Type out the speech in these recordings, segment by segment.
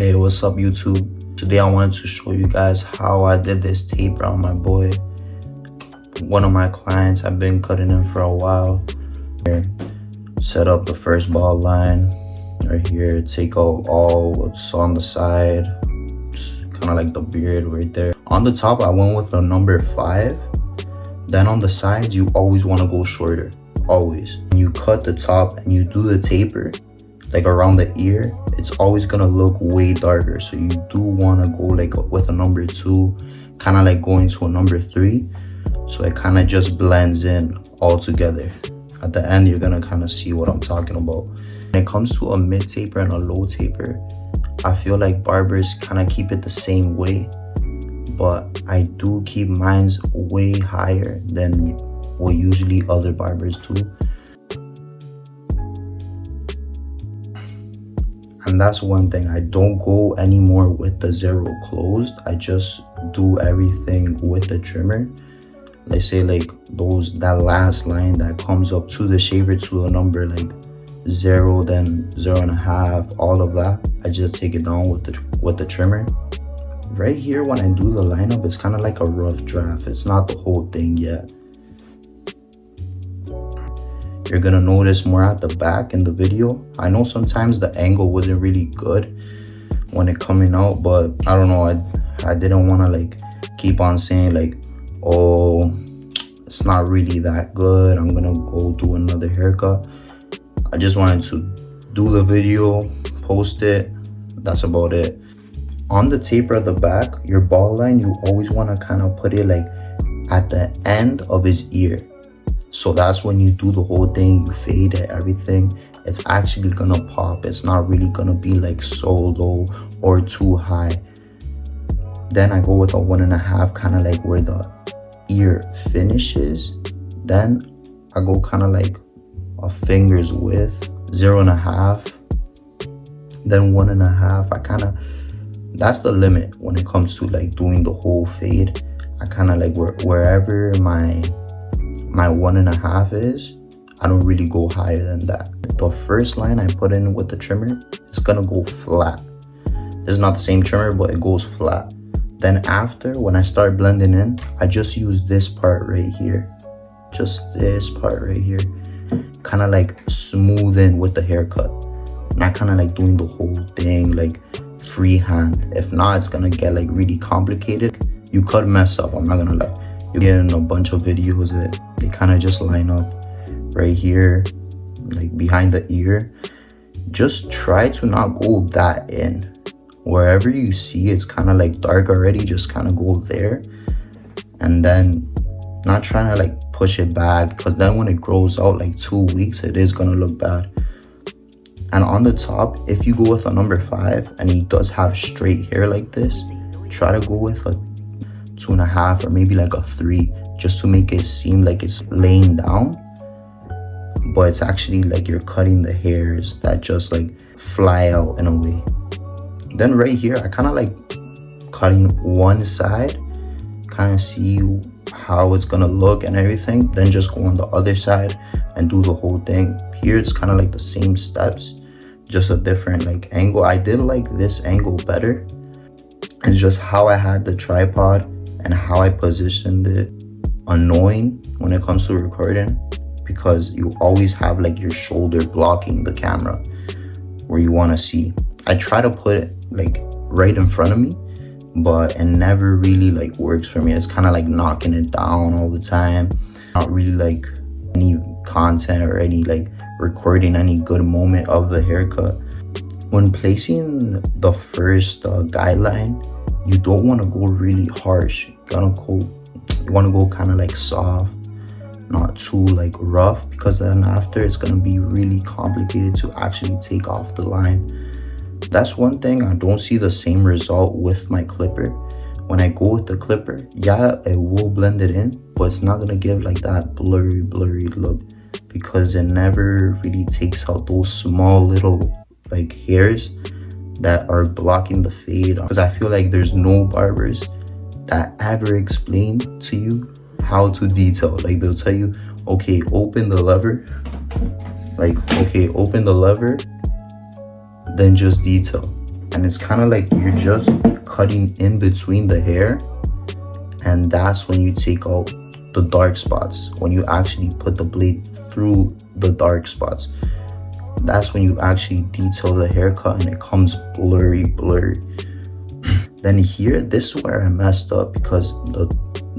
Hey, what's up YouTube? Today I wanted to show you guys how I did this taper on my boy. One of my clients, I've been cutting him for a while. Here, set up the first ball line right here, take out all what's on the side, kind of like the beard right there. On the top I went with a number 5. Then on the sides you always want to go shorter, always. When you cut the top and you do the taper like around the ear, it's always gonna look way darker. So you do want to go like with a number 2, kind of like going to a number 3, so it kind of just blends in all together. At the end you're gonna kind of see what I'm talking about. When it comes to a mid taper and a low taper, I feel like barbers kind of keep it the same way, but I do keep mine's way higher than what usually other barbers do. And that's one thing, I don't go anymore with the 0 closed. I just do everything with the trimmer. Let's say like that last line that comes up to the shaver to a number like 0, then 0.5, all of that, I just take it down with the trimmer. Right here when I do the lineup, it's kind of like a rough draft. It's not the whole thing yet. You're gonna notice more at the back in the video. I know sometimes the angle wasn't really good when it coming out, but I don't know, I didn't want to like keep on saying like, oh, it's not really that good, I'm gonna go do another haircut. I just wanted to do the video, post it, that's about it. On the taper at the back, your ball line, you always want to kind of put it like at the end of his ear. So that's when you do the whole thing, you fade it, everything, it's actually gonna pop. It's not really gonna be like so low or too high. Then I go with a 1.5, kind of like where the ear finishes. Then I go kind of like a finger's width, 0.5, then 1.5. I kind of, that's the limit when it comes to like doing the whole fade. I kind of like wherever my 1.5 is, I don't really go higher than that. The first line I put in with the trimmer, it's gonna go flat. It's not the same trimmer, but it goes flat. Then after, when I start blending in, I just use this part right here, just this part right here, kind of like smooth in with the haircut, not kind of like doing the whole thing like freehand. If not, it's gonna get like really complicated. You could mess up, I'm not gonna lie. You get in a bunch of videos that they kind of just line up right here, like behind the ear. Just try to not go that in. Wherever you see it's kind of like dark already, just kind of go there, and then not trying to like push it back, because then when it grows out like 2 weeks, it is gonna look bad. And on the top, if you go with a number 5 and he does have straight hair like this, try to go with a 2.5 or maybe like a 3, just to make it seem like it's laying down, but it's actually like you're cutting the hairs that just like fly out in a way. Then right here, I kind of like cutting one side, kind of see how it's gonna look and everything, then just go on the other side and do the whole thing. Here it's kind of like the same steps, just a different like angle. I did like this angle better. It's just how I had the tripod and how I positioned it annoying when it comes to recording, because you always have like your shoulder blocking the camera where you want to see. I try to put it like right in front of me, but it never really like works for me. It's kind of like knocking it down all the time. Not really like any content or any like recording any good moment of the haircut. When placing the first guideline, you don't want to go really harsh. You want to go kind of like soft, not too like rough, because then after it's going to be really complicated to actually take off the line. That's one thing, I don't see the same result with my clipper. When I go with the clipper, yeah, it will blend it in, but it's not going to give like that blurry look, because it never really takes out those small little like hairs that are blocking the fade. Because I feel like there's no barbers that ever explain to you how to detail. Like they'll tell you, okay, open the lever, like okay, open the lever, then just detail. and it's kind of like you're just cutting in between the hair, and that's when you take out the dark spots. When you actually put the blade through the dark spots, that's when you actually detail the haircut and it comes blurry. Then here, this is where I messed up, because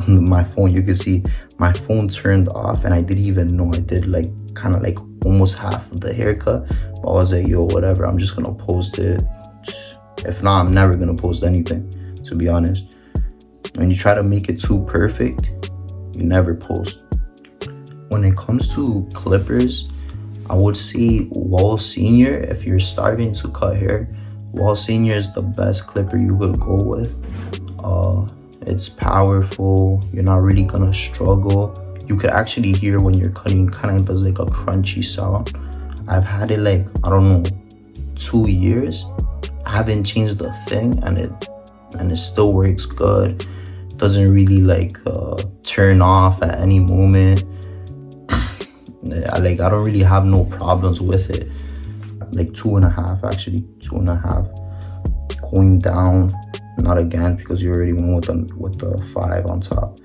my phone, you can see my phone turned off, and I didn't even know I did like kind of like almost half of the haircut. But I was like, yo, whatever, I'm just gonna post it. If not, I'm never gonna post anything, to be honest. When you try to make it too perfect, you never post. When it comes to clippers, I would say Wall Senior. If you're starting to cut hair, Wall Senior is the best clipper you could go with. It's powerful. You're not really gonna struggle. You could actually hear when you're cutting, kind of does like a crunchy sound. I've had it like, I don't know, 2 years. I haven't changed the thing, and it still works good. Doesn't really like turn off at any moment. I don't really have no problems with it. Like 2.5, actually 2.5, going down, not again, because you already went with the 5 on top.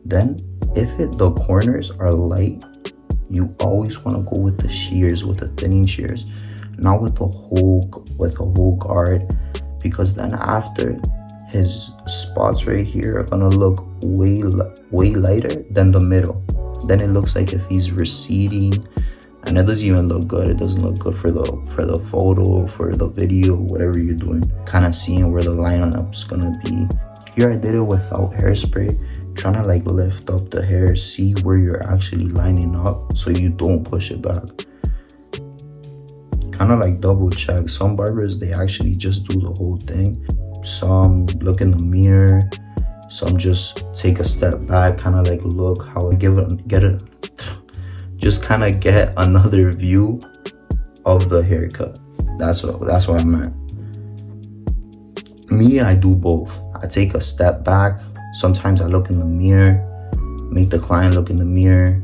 Then if the corners are light, you always want to go with the shears, with the thinning shears, not with the whole guard, because then after, his spots right here are gonna look way lighter than the middle. Then it looks like if he's receding, and it doesn't even look good. It doesn't look good for the photo, for the video, whatever you're doing. Kind of seeing where the lineup's gonna be. Here I did it without hairspray, trying to like lift up the hair, see where you're actually lining up so you don't push it back. Kind of like double check. Some barbers, they actually just do the whole thing. Some look in the mirror, some just take a step back, kind of like look how I just kind of get another view of the haircut. That's what I meant. Me, I do both. I take a step back. Sometimes I look in the mirror, make the client look in the mirror,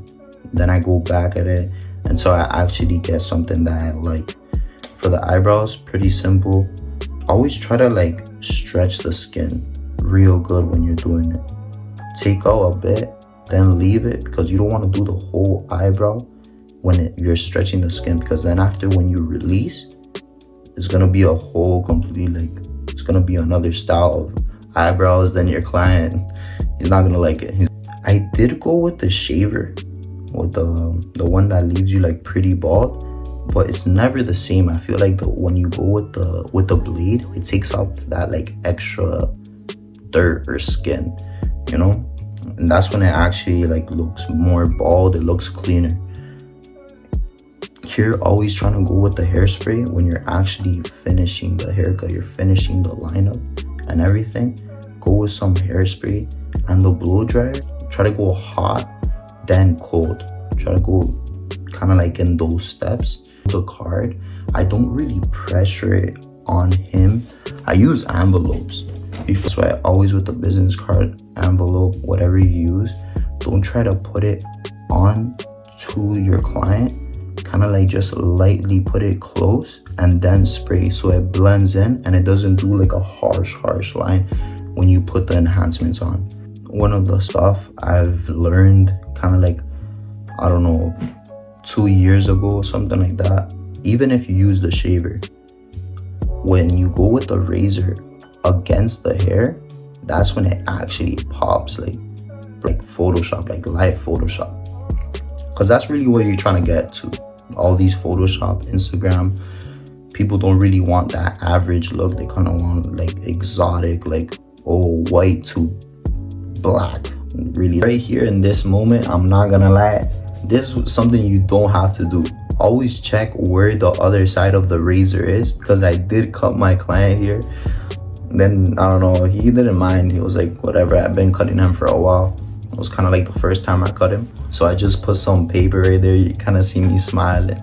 then I go back at it until I actually get something that I like. For the eyebrows, pretty simple. Always try to like stretch the skin real good when you're doing it. Take out a bit, then leave it, because you don't want to do the whole eyebrow when you're stretching the skin, because then after, when you release, it's gonna be a whole complete, like, it's gonna be another style of eyebrows. Then your client, he's not gonna like it. I did go with the shaver, with the one that leaves you like pretty bald, but it's never the same. I feel like when you go with the blade, it takes off that like extra dirt or skin, you know, and that's when it actually like looks more bald. It looks cleaner. Here, always trying to go with the hairspray when you're actually finishing the haircut, you're finishing the lineup and everything. Go with some hairspray, and the blow dryer, try to go hot then cold. Try to go kind of like in those steps. The card, I don't really pressure it on him. I use envelopes. So I always, with the business card envelope, whatever you use, don't try to put it on to your client. Kind of like just lightly put it close and then spray, so it blends in and it doesn't do like a harsh line when you put the enhancements on. One of the stuff I've learned kind of like, I don't know, 2 years ago, something like that. Even if you use the shaver, when you go with the razor against the hair, that's when it actually pops, like Photoshop, like live Photoshop. Because that's really what you're trying to get to. All these Photoshop, Instagram, people don't really want that average look. They kind of want like exotic, like, oh, white to black. Really, right here in this moment, I'm not gonna lie, this is something you don't have to do. Always check where the other side of the razor is, because I did cut my client here. Then I don't know, he didn't mind. He was like, whatever, I've been cutting him for a while. It was kind of like the first time I cut him, so I just put some paper right there. You kind of see me smiling.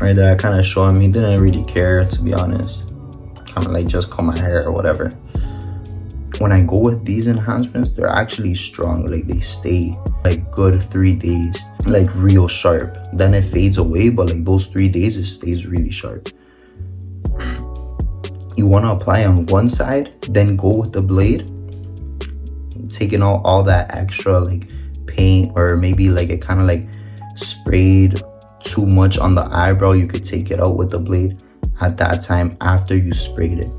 Right there, I kind of show him. He didn't really care, to be honest. Kind of like just cut my hair or whatever. When I go with these enhancements, they're actually strong. Like, they stay like good 3 days. like real sharp. Then it fades away, but like those 3 days it stays really sharp. You want to apply on one side, then go with the blade, taking out all that extra like paint, or maybe like it kind of like sprayed too much on the eyebrow. You could take it out with the blade at that time after you sprayed it,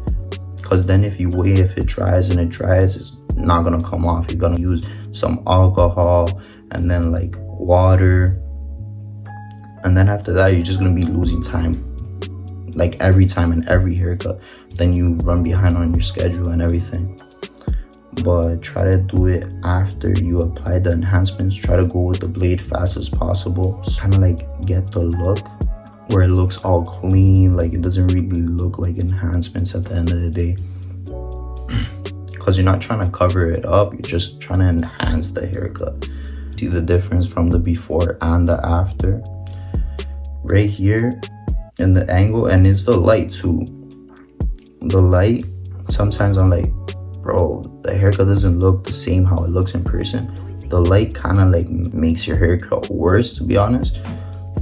because then if you wait, if it dries and it dries, it's not gonna come off. You're gonna use some alcohol and then like water, and then after that you're just gonna be losing time, like every time and every haircut. Then you run behind on your schedule and everything. But try to do it after you apply the enhancements. Try to go with the blade fast as possible, kind of like get the look where it looks all clean, like it doesn't really look like enhancements at the end of the day, because you're not trying to cover it up, you're just trying to enhance the haircut. See the difference from the before and the after right here in the angle. And it's the light too. The light, sometimes I'm like, bro, the haircut doesn't look the same how it looks in person. The light kind of like makes your haircut worse, to be honest.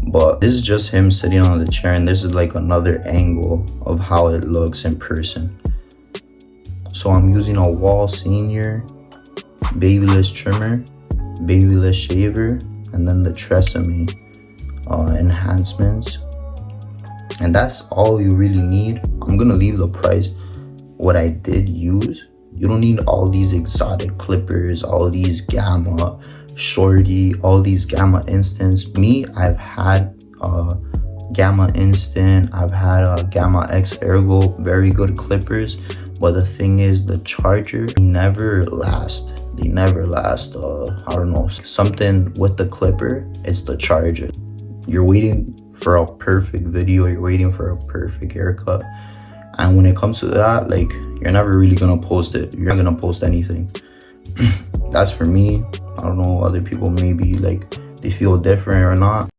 But this is just him sitting on the chair, and this is like another angle of how it looks in person. So I'm using a Wall Senior Babyliss trimmer, Babyliss shaver, and then the Tresemme enhancements. And that's all you really need. I'm gonna leave the price what I did use. You don't need all these exotic clippers, all these Gamma Shorty, all these Gamma Instants. Me, I've had Gamma Instant, I've had Gamma X Ergo, very good clippers. But the thing is, the charger, they never last. They never last. I don't know, something with the clipper, it's the charger. You're waiting for a perfect video, you're waiting for a perfect haircut, and when it comes to that, like, you're never really gonna post it. You're not gonna post anything. That's for me. I don't know, other people maybe like they feel different or not.